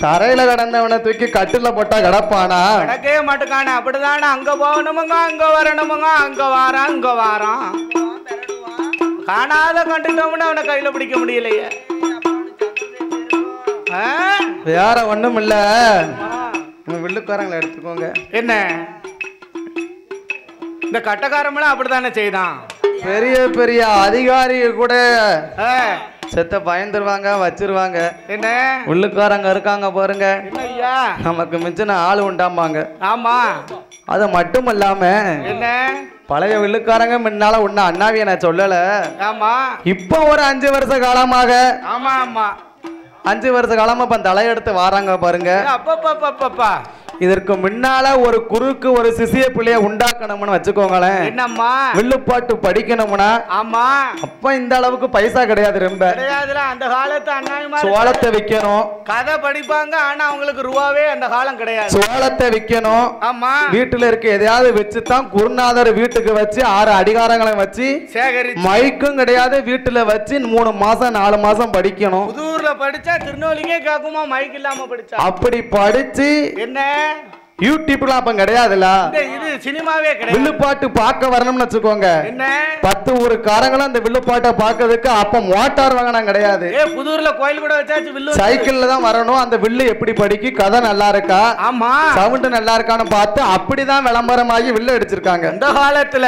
தரையில கடந்தவனை தூக்கி கட்டுல போட்டா கிடப்பானா? கிடக்கவே மாட்டுக்கானே. அப்படிதானே, அங்க போகணுமுங்க, அங்க வரணுமுங்க, அங்க வாரான் காணாத கண்டுட்டோம்னு அவனை கையில பிடிக்க முடியலையே. வேற ஒண்ணும் இல்ல, வில்லுக்காரங்களை எடுத்துக்கோங்க. என்ன இந்த கட்டக்காரமெல்லாம் அப்படித்தானே செய்தான். பெரிய பெரிய அதிகாரி கூட செத்த பயந்துருவாங்க, வச்சிருவாங்க. என்ன உள்ளுக்காரங்க இருக்காங்க பாருங்க, நமக்கு மிஞ்சின ஆளு உண்டாம்பாங்க. ஆமா, அது மட்டும் இல்லாம என்ன பழைய வில்லுக்காரங்க முன்னால ஒண்ணு அண்ணாவிய நான் சொல்லல. ஆமா, இப்ப ஒரு 5 வருஷ காலமாக, ஆமா ஆமா 5 வருஷ காலமா இப்ப தலையெடுத்து வாராங்க பாருங்க. அப்பப்பா, இதற்கு முன்னால ஒரு குருக்கு ஒரு சிசிய பிள்ளைய உண்டாக்கணும்னு வச்சுக்கோங்களேன். என்னம்மா வில்லுப்பாட்டு படிக்கணும்னா ஆமா அப்ப இந்த அளவுக்கு பைசா கிடையாது. ரொம்ப அந்த காலத்து அண்ணாவிமார் சோளத்தை விற்கணும், கதை படிப்பாங்க. ஆனா அவங்களுக்கு ரூபாவே அந்த காலம் கிடையாது. சோளத்தை விற்கணும். ஆமா, வீட்டுல இருக்க எதையாவது வச்சுதான் குருநாதர் வீட்டுக்கு வச்சு 6 அடிகாரங்களை வச்சு சேகரிச்சு, மைக்கும் கிடையாது, வீட்டுல வச்சு 3 மாசம் 4 மாசம் படிக்கணும். புதூர்ல படிச்சா திருநெல்வேலிக்கே கேக்குமா மைக் இல்லாம படிச்சா? அப்படி படிச்சு என்ன யூடியூப்ல அப்ப கிடையாதுல, இது சினிமாவே கிடையாது. வில்லுப்பாட்டு பார்க்க வரணும்னு வச்சுக்கோங்க, என்ன 10 ஊர் காரங்களும் அந்த வில்லுப்பாட்டை பார்க்கிறதுக்கு அப்ப மோட்டார் வாகனம் கிடையாது. புதூர்ல கோயில் கூட வச்சாச்சு, வில்லு சைக்கிள்ல தான் வரணும். அந்த வில்லு எப்படி படிக்கி, கதை நல்லா இருக்கா, ஆமா சவுண்ட் நல்லா இருக்கான்னு பார்த்து அப்படிதான் விளம்பரமாகி வில்லு அடிச்சிருக்காங்க இந்த காலத்துல.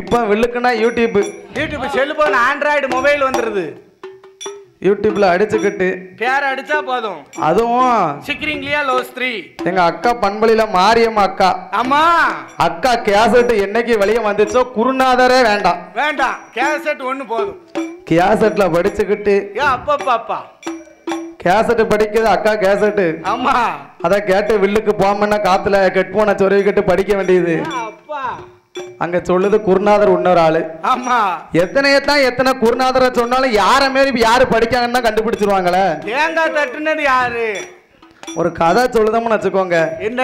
இப்ப வில்லுக்குன்னா யூடியூப் செல்போன் ஆண்ட்ராய்டு மொபைல் வந்துருது. யூடியூப்ல அடிச்சுக்கிட்டு பேர அடிச்சா போதும். அதுவும் சிக்ரிங்லியா லோஸ் 3 எங்க அக்கா பண்பலில மாரியம்மா அக்கா. ஆமா, அக்கா கேசட் என்னைக்கு வெளியே வந்துச்சோ குருநாதரே வேண்டாம், கேசட் ஒண்ணு போதும். கேசட்ல படிச்சுக்கிட்டு அப்பப்பா கேசட் படிக்கிறது அக்கா கேசட். ஆமா, அத கேட்டு வில்லுக்கு போமன்னா காத்துல ஹெட்போனை சொருவிக்கிட்டு படிக்க வேண்டியது. அங்க சொல்லுது குருநாதர் இன்னொரு ஆளு. ஆமா, எத்தனை குருநாதரை சொன்னாலும் யார மாரி யாரு படிக்காங்கன்னு தான் கண்டுபிடிச்சிருவாங்களே. தேங்காய் தட்டுனது யாரு? ஒரு கதை சொல்லுதோம்னு வச்சுக்கோங்க, என்ன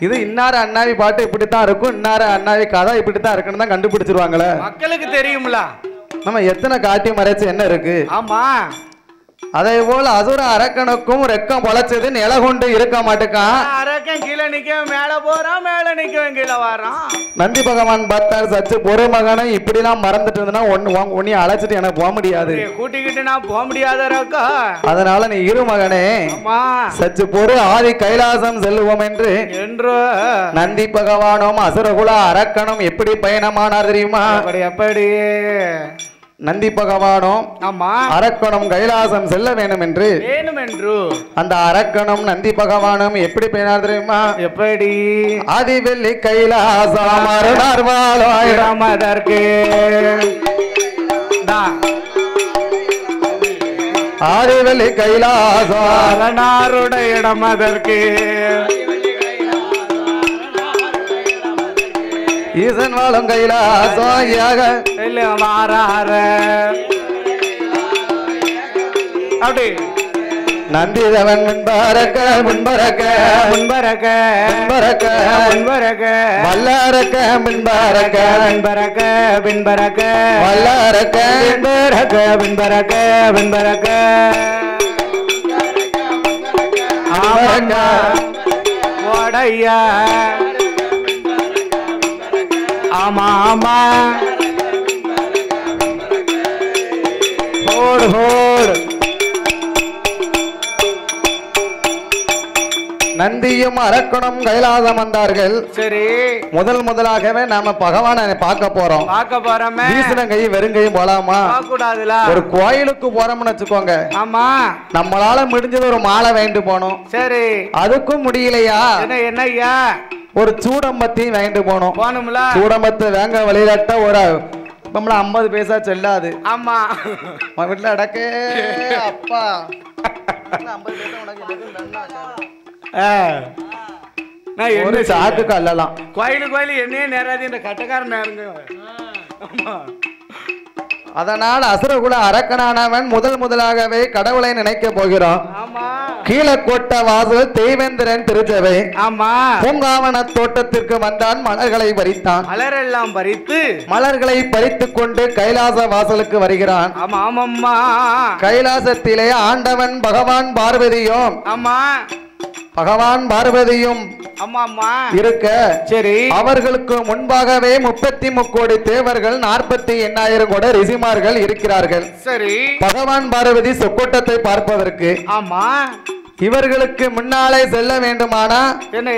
இது இன்னார அண்ணாவி பாட்டு இப்படித்தான் இருக்கும், இன்னார அண்ணாவி கதை இப்படித்தான் இருக்குன்னு தான் கண்டுபிடிச்சிருவாங்களே. மக்களுக்கு தெரியும்ல நம்ம எத்தனை காட்டி மறைச்சு என்ன இருக்கு. ஆமா, அதே போல அசுர அரக்கனுக்கும் ரெக்கம் பொழைச்சது நில கொண்டு இருக்க மாட்டுக்கான். அரக்கன் கீழே நிக்க மேல போறான், மேல நிக்க கீழே வரான். நந்தி பகவான் பார்த்தார், சச்சு பொறு மகனை இப்படிலாம் மறந்துட்டு இருந்தா ஒன்னு அழைச்சிட்டு எனக்கு போக முடியாது, கூட்டிக்கிட்டு நான் போக முடியாத ரக்கா. அதனால நீ இரு மகனே, சச்சு பொறு ஆதி கைலாசம் செல்லுவோம் என்று நந்தி பகவானும் அசுரகுல அரக்கனும் எப்படி பயணமானார் தெரியுமா? எப்படி நந்தி பகவானும் அரக்கனும் கைலாசம் செல்ல வேண்டும் என்று அந்த அரக்கனும் நந்தி பகவானும் எப்படி பயணார் தெரியுமா? எப்படி ஆதிவெள்ளி கைலாசம் அதற்கு ஆதிவெள்ளி கைலாசம் இடம் அதற்கு ஈசன் வாழும் கைலாசோயாக அப்படி நந்திதவன் முன்பரக்க முன்பரக்க முன்பரக்க முன்பரக்க முன்பரக்க வல்லாரக்க முன்பரக்க முன்பரக்க பின்பரக்க வல்லாரக்க பின்பரக்க பின்பரக்க பின்பரக்க ஆமங்க ஓடையா ஆமா ஆமா போடு போடு. நந்தியும் அரக்கனும் கைலாசம் வந்தார்கள். சரி, முதலாகவே நாம பகவானை பார்க்க போறோம். கை வெறுங்கையும் போலாமா? ஒரு கோயிலுக்கு போறோம்னு வச்சுக்கோங்க. ஆமா, நம்மளால முடிஞ்சது ஒரு மாலை வேண்டு போனோம். சரி, அதுக்கும் முடியலையா? என்னய்யா, ஒரு சூடம்பத்தி வாங்கிட்டு போனோம். சூடம்பத்து வாங்க வழிகாட்ட ஒரு 50 பைசா செல்லாது. ஆமா, வீட்டுல அடக்கே அப்பா 50 பைசா உனக்கு சாத்துக்கு அல்லலாம். கோயிலு என்னையே நேராது இந்த கட்டக்காரன் நேருங்க. அதனால் அசுரகுல அரக்கனானவன் முதலாகவே கடவுளை நினைக்க போகிறோம். கீழக்கோட்ட வாசல் தேவேந்திரன் திருச்சபை. ஆமா, பூங்காவன தோட்டத்திற்கு வந்தான். மலர்களை பறித்தான். மலரெல்லாம் பறித்து மலர்களை பறித்து கொண்டு கைலாச வாசலுக்கு வருகிறான். ஆமா ஆமாம்மா, கைலாசத்திலே ஆண்டவன் பகவான் பார்வதியும் ஆமா பகவான் பார்வதியும் இருக்க. சரி, அவர்களுக்கு முன்பாகவே 33 கோடி தேவர்கள் 48,000 கோடி ரிஷிமார்கள் இருக்கிறார்கள். சரி, பகவான் பார்வதி சொக்கோட்டத்தை பார்ப்பதற்கு. ஆமா, இவர்களுக்கு முன்னாலே செல்ல வேண்டுமானா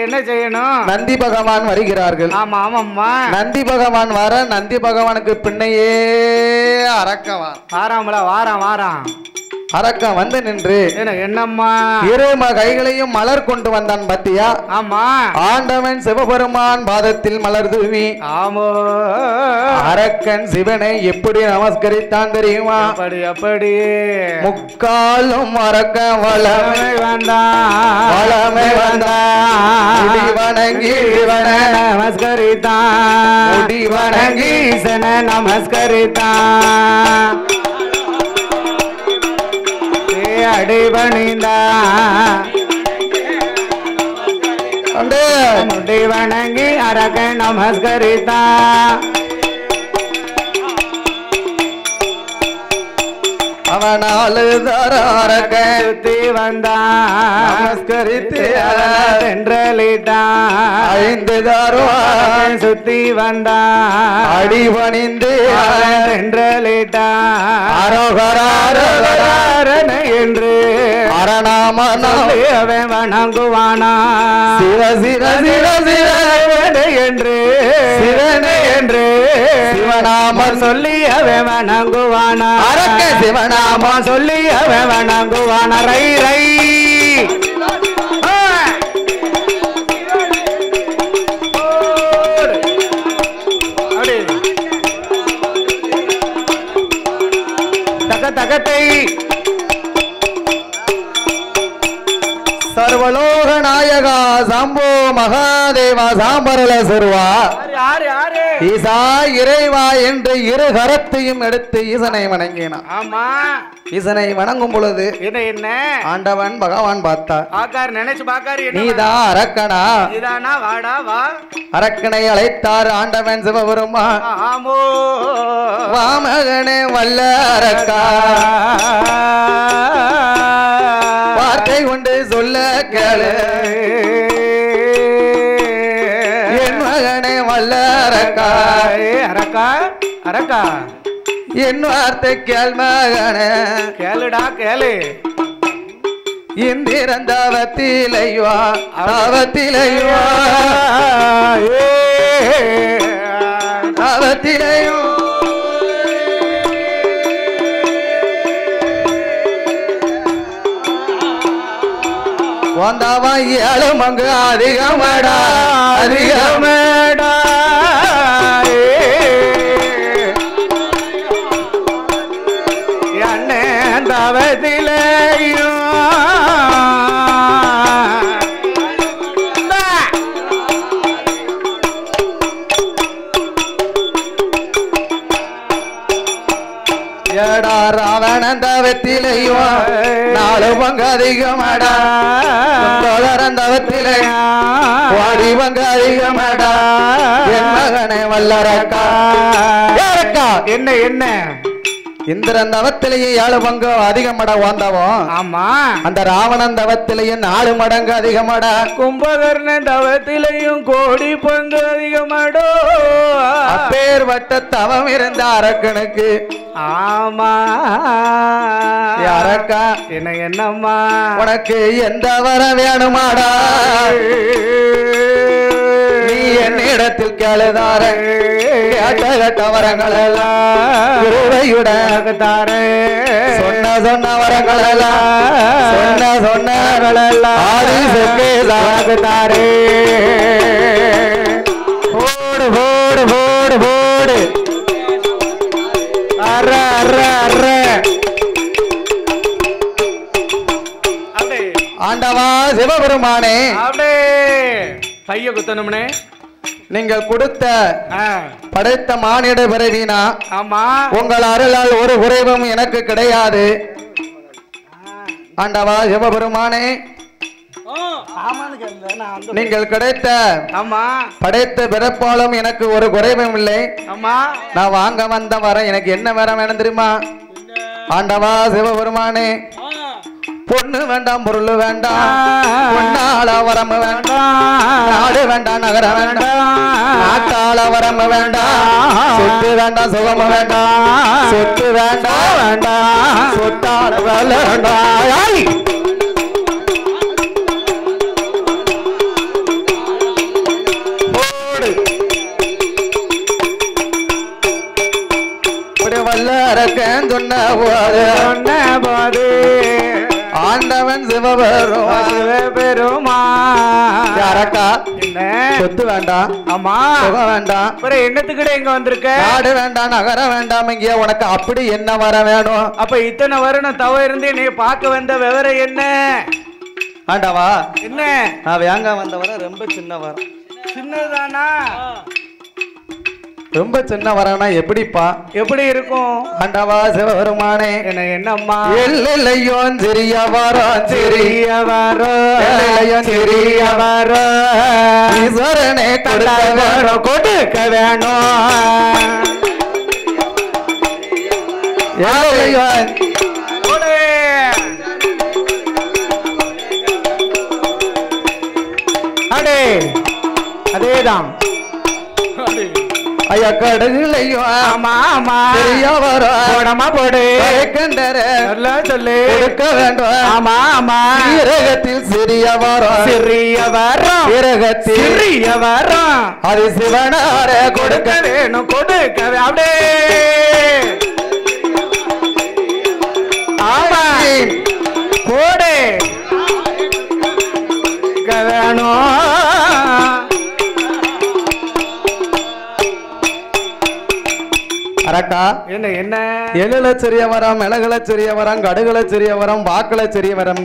என்ன செய்யணும்? நந்தி பகவான் வருகிறார்கள். ஆமா ஆமாம்மா, நந்தி பகவான் வர நந்தி பகவானுக்கு பின்னையே அரக்கவான் வாராமல வாராம் அரக்கம் வந்து நின்று என்னம்மா இரு கைகளையும் மலர் கொண்டு வந்தான் பத்தியா? ஆமா, ஆண்டவன் சிவபெருமான் பாதத்தில் மலர் தூவி. ஆமோ, அரக்கன் சிவனை எப்படி நமஸ்கரித்தான் தெரியுமா? அப்படி முக்காலும் அரக்கன் வளமை வளமை வந்தான். வணங்கி நமஸ்கரித்தான். வணங்கி நமஸ்கரித்தான். அடிபணிந்தா முடி வணங்கி அரக்க நமஸ்கரித்தா. அவனாலு தரக்க சுத்தி வந்தான். நமஸ்கரித்து சென்றலிட்டான். 5 தருவான் சுத்தி வந்தான். அடிபணிந்து சென்றலிட்டான். அரோகராரன என்று அரணாமனை அவன் வணங்குவானா. சிவ சிவ சிவ சிவ என்று சிவனே என்று சிவநாம சொல்லி அவன் வணங்குவானா. அரக்க சிவநாம சொல்லி அவன் வணங்குவானா. ரை ரை தகத்தை சர்வலோக நாயகா சம்போ மகாதேவா சாம்பரல சொருவா ஈசா இறைவா என்று 2 கரத்தையும் எடுத்து ஈசனை வணங்கினான். ஆமா, ஈசனை வணங்கும் பொழுது என்ன ஆண்டவன் பகவான் பார்த்தார். நினைச்சு பாக்காரு, நீதான் அரக்கனா? நீதானா? வாடா வா. அரக்கனை அழைத்தார் ஆண்டவன் சிவபெருமா. ஆமோ, வாமகனே வல்ல அரக்கா சொல்ல கேளு என் மகனே வல்லரக்கா அரக்கா அரக்கா என் வார்த்தை கேள் மகனே கேளுடா கேளு இந்திரன் தவத்திலையோ தவத்திலையோ தவத்திலையோ வந்தாவா ஏழும் அங்கு அதிகமடா அதிகமடா அண்ணன் தவத்திலையோ ராவணன் தவத்திலையோ 4 பங்கு அதிகமடா சோதரன் தவத்திலையோ 1 பங்கு அதிகமடா என் மகனே வல்லரக்கா என்ன என்ன இந்திரன் தவத்திலேயே 7 பங்கு அதிகமடா வாழ்ந்தவன் ஆமா அந்த ராவணன் தவத்திலேயே 4 மடங்கு அதிகமடா கும்பகர்ணன் தவத்திலையும் 1 கோடி பங்கு அதிகமாடோ அப்பேர்பட்ட தவம் இருந்த அரக்கனுக்கு ஆமா அரக்கா என்ன என்னம்மா உனக்கு எந்த வர வேணுமாடா நீ என்னிடத்தில் கேளுதார கேட்ட கேட்ட வரங்கள் எல்லாம் தாரே சொன்ன வரங்கள் எல்லாம் சொன்னவர்கள் எல்லாம் தாரே போடு போடு போடு போடு அற அற அற ஆண்டவா சிவபெருமானே அப்படியே கைய குத்தணும்னே நீங்கள் கொடுத்த படைத்த மானிட பிறவினா ஆமா உங்கள் அருளால் ஒரு குறைவும் எனக்கு கிடையாது ஆண்டவா சிவபெருமானே நீங்கள் கிடைத்த ஆமா படைத்த பிறப்பாலும் எனக்கு ஒரு குறைவும் இல்லை ஆமா நான் வாங்க வந்த வர எனக்கு என்ன வேற வேணும் தெரியுமா ஆண்டவா சிவபெருமானே பொண்ணு வேண்டாம் பொருள் வேண்டாம் பொன்னால வரம் வேண்டாம் நாடு வேண்டாம் நகரம் வேண்டாம் நாட்டால வரம் வேண்டாம் சொத்து வேண்டாம் சுகம் வேண்டாம் சொத்து வேண்டாம் வேண்டாம் சொத்தால வேண்டாம் வல்லரக்கன் சொன்ன போது ஆண்டவன் சிவபெருமா அரக்கா என்ன சொத்து வேண்டாம் ஆமா சுகம் வேண்டாம் அப்புறம் என்னத்துக்கிட்ட இங்க வந்திருக்க நாடு வேண்டாம் நகரம் வேண்டாம் இங்க உனக்கு அப்படி என்ன வர வேணும் அப்ப இத்தனை வருடம் தவ இருந்து நீ பார்க்க வந்த விவரம் என்ன ஆண்டவா என்ன நான் வேங்க வந்த வர ரொம்ப சின்ன வரம் சின்னதானா ரொம்ப சின்ன வரனா எப்படிப்பா எப்படி இருக்கும் ஆண்டவா சிவபெருமானே என்ன என்னம்மா எல்லையோ சிறிய வரம் சிறிய வரம் சிறிய வரம் ஈஸ்வரனே கொடுக்க வேணும் எல்லையோ அடே அதேதான் ஐயா கடுகுலையும் ஆமா ஆமா பெரிய வரும் போடமா போடு சொல்லு கொடுக்க வேண்டும் ஆமா ஆமா வீரகத்தில் சிறிய வரும் சிறிய வரம் வீரகத்தில் சிறிய வரம் அது சிவனார கொடுக்க வேணும் கொடுக்க அப்படியே ஆமா போடு வேணும் அரக்கா என்ன என்ன 7 லட்சரிய வரம் மிளகு லட்சரிய வரம் கடுகு லட்சரிய வரம் வாக்கு லட்சரிய வரம்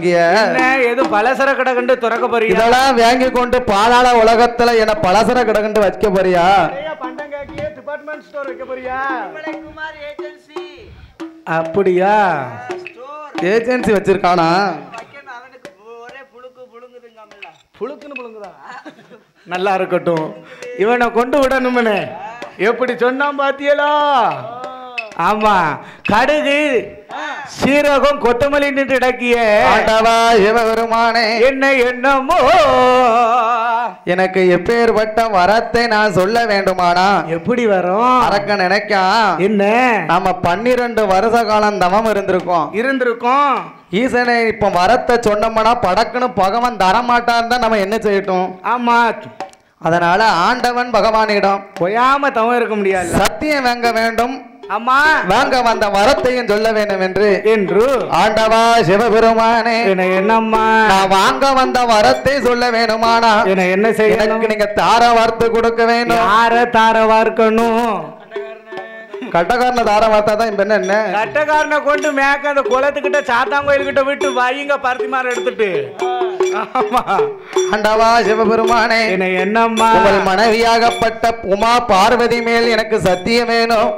எது பலசர கடை கண்டு துறக்க போறியா இதெல்லாம் வாங்கி கொண்டு பாலாள உலகத்துல என்ன பலசர கடை கண்டு வைக்க போறியா டிபார்ட்மெண்ட் ஸ்டோர் வைக்க போறியா அப்படியா ஏஜென்சி வச்சிருக்கானா புழுக்குன்னு புழுங்குதா நல்லா இருக்கட்டும் இவனை கொண்டு விடணும்னு எப்படி சொன்னான் பாத்தியலா ஆமா கடுகு சீரகம் கொத்தமல்லி நின்று இடக்கிய ஆண்டவா சிவபெருமானே என்னமோ எனக்கு எப்பேற்பட்ட வரத்தை நான் சொல்ல வேண்டுமானா எப்படி வரும் அரக்க நினைக்கா என்ன நாம 12 வருஷ காலம் தவம் இருந்திருக்கோம் ஈசனை இப்ப வரத்தை சொன்னோம்னா படக்குன்னு பகவான் தரமாட்டான் தான் நம்ம என்ன செய்யட்டும் ஆமா அதனால ஆண்டவன் பகவானிடம் பொய்யாம தவம் இருக்க முடியாது சத்தியம் வாங்க வேண்டும் அம்மா வாங்க வந்த வரத்தையும் சொல்ல வேண்டும் என்று ஆண்டவா சிவபெருமானே என்னம்மா நான் வாங்க வந்த வரத்தை சொல்ல வேணுமானா என்ன செய்ய எனக்கு நீங்க தார வார்த்தை கொடுக்க வேண்டும் யார தார வார்க்கணும் கட்டக்காரன தார வார்த்தா தான் இப்ப என்ன கட்டக்காரனை கொண்டு மேக்க அந்த குளத்துக்கிட்ட சாத்தாங்கோயில் கிட்ட விட்டு வைங்க பருத்திமார எடுத்துட்டு ஆண்டவா சிவபெருமானே என்னம்மா உங்கள் மனைவியாகப்பட்ட உமா பார்வதி மேல் எனக்கு சத்தியம் வேணும்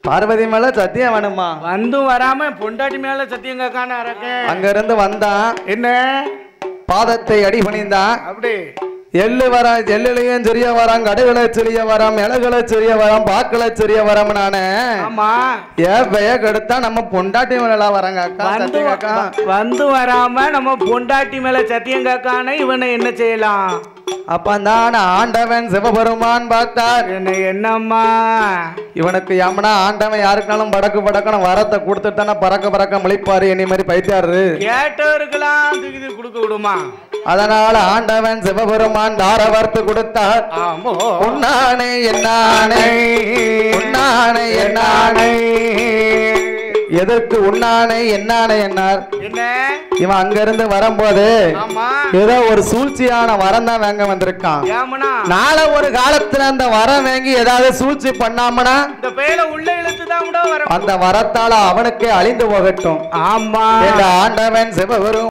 பார்வதி மேல சத்தியம் வேணுமா வந்து வராம பொண்டாட்டி மேல சத்தியம் கேட்கான அங்க இருந்து வந்தான் என்ன பாதத்தை அடி பணிந்தான் அப்படி எள்ளு வரா எள்ளுலையும் சொரிய வரான் கடுகளை சொரிய வரான் மிளகுல சொரிய வரான் பாக்களை சொரிய வரான் நானு ஏன் பெய கெடுத்தா நம்ம பொண்டாட்டி மேல வராங்க அக்கா வந்து வராம நம்ம பொண்டாட்டி மேல சத்தியம் காக்கான இவனை என்ன செய்யலாம் அப்பந்தான் ஆண்டவன் சிவபெருமான் பார்த்தார் என்னம்மா இவனுக்கு யமனா ஆண்டவன் யாருக்காலும் படக்கணும் வரத்தை கொடுத்துட்டு தானே பறக்க முழிப்பாரு என்னை மாதிரி பைத்தியாரு கேட்டவருக்கெல்லாம் தூக்கி கொடுக்க விடுமா அதனால ஆண்டவன் சிவபெருமான் தார வார்த்தை கொடுத்தார் உன்னானே என்னானே எதற்கு உன்னானே என்னானே என்னார் இவன் அங்க இருந்து வரும்போது ஏதோ ஒரு சூழ்ச்சியான வரம் தான் வாங்க வந்திருக்கான் நாளை ஒரு காலத்துல அந்த வரம் வாங்கி ஏதாவது சூழ்ச்சி பண்ணாமனா அந்த வரத்தால அவனுக்கே அழிந்து போகட்டும் ஆமா ஆண்டவன் சிவபெருமான்